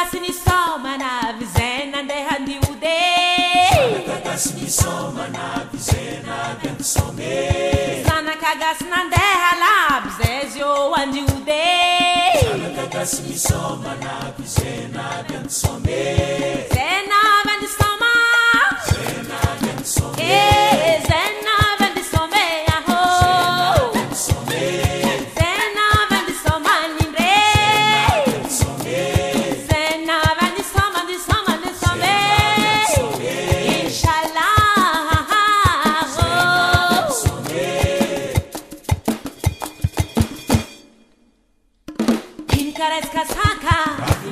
gasini soma na vizena de handi ude. Sana gasini soma na vizena de some. Sana kagasina de hala vizezio handi ude. Sana gasini soma na vizena de some. Zena vendi soma. Zena de some. Zena vendi some aho. Zena vendi soma nindre. Zena vendi soma di soma di some. Inshallah. Hinkareska saka.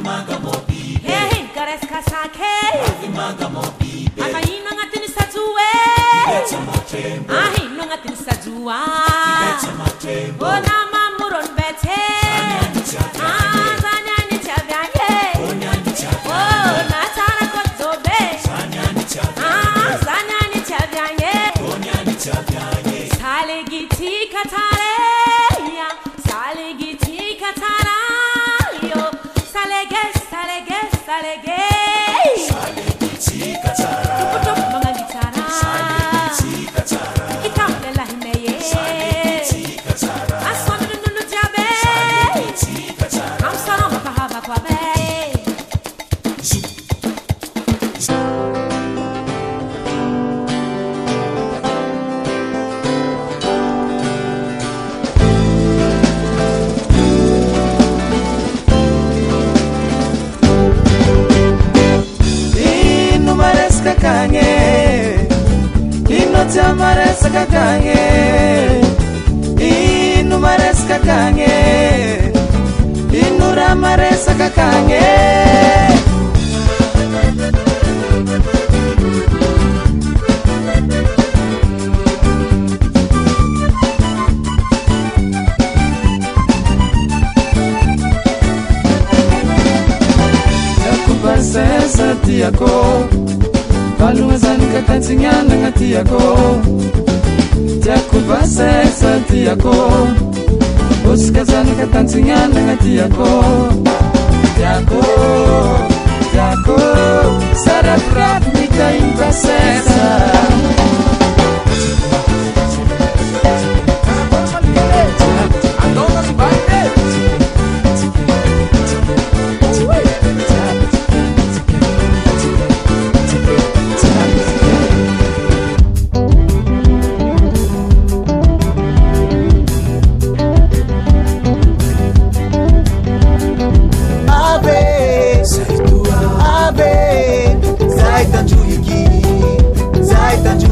Manga mobi. Hinkareska sake. Manga mobi. Akaino ngatini satue. Ahino ngatini satua. Ona mamuron bete. Zanyani chavyanye. Ona tara kotobe. Zanyani chavyanye. Salegiti katare. Salegiti katara. Yo salege salege salege. Salegiti katara. Kuputok mga gitara. Salegiti katara. Ikaw nila himeye. Salegiti katara. Aswami nunulu jabe. Salegiti katara. Ang sarang makahaba kwa be. Inu mareska kange, inu tia mareska kange, inu mareska kange, inu ra mareska kange. Yakubasesa tiyako, kalungazani katansinyana ngatiyako. Yakubasesa tiyako, usikazani katansinyana ngatiyako. Yako, yako, sarap nika impasesa. Abe, Zaita Juiki, Zaita Juiki.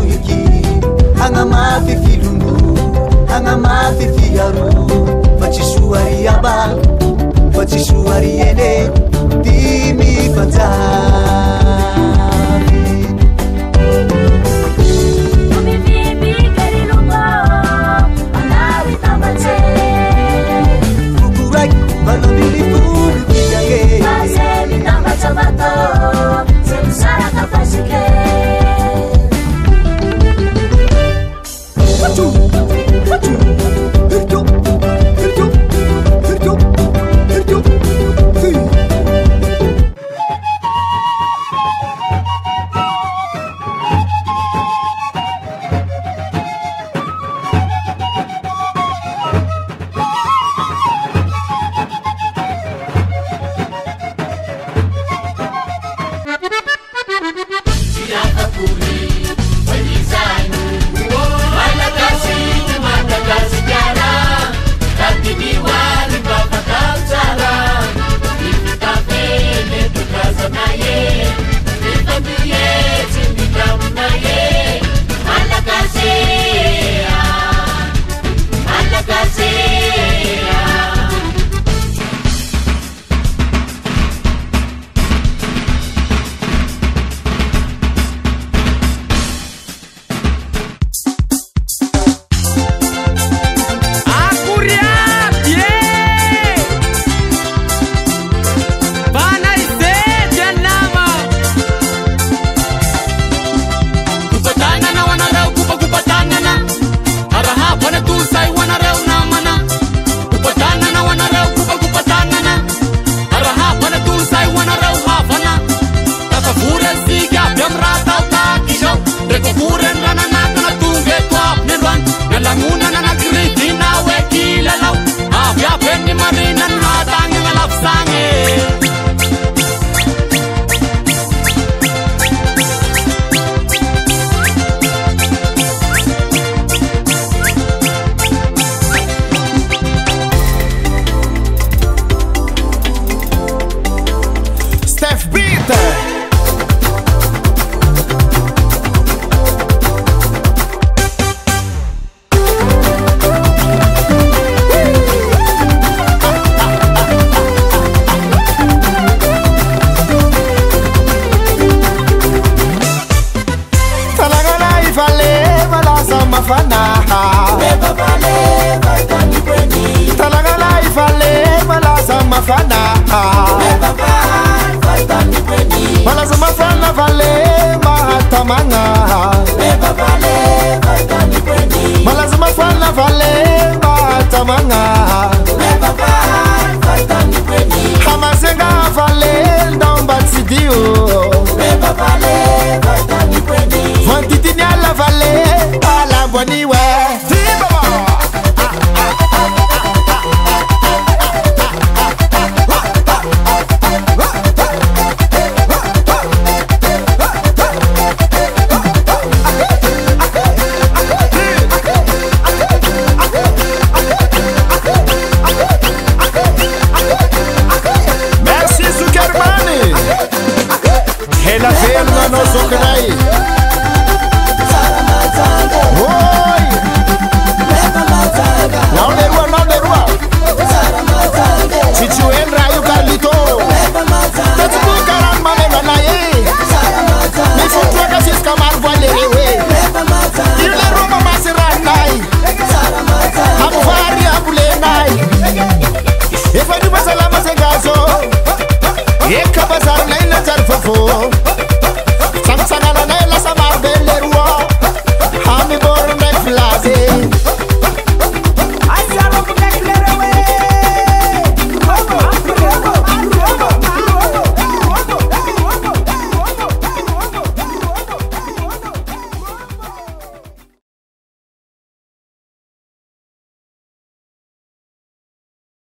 vale mahatamanga Eva vale vatani kweni malazima fana vale mahatamanga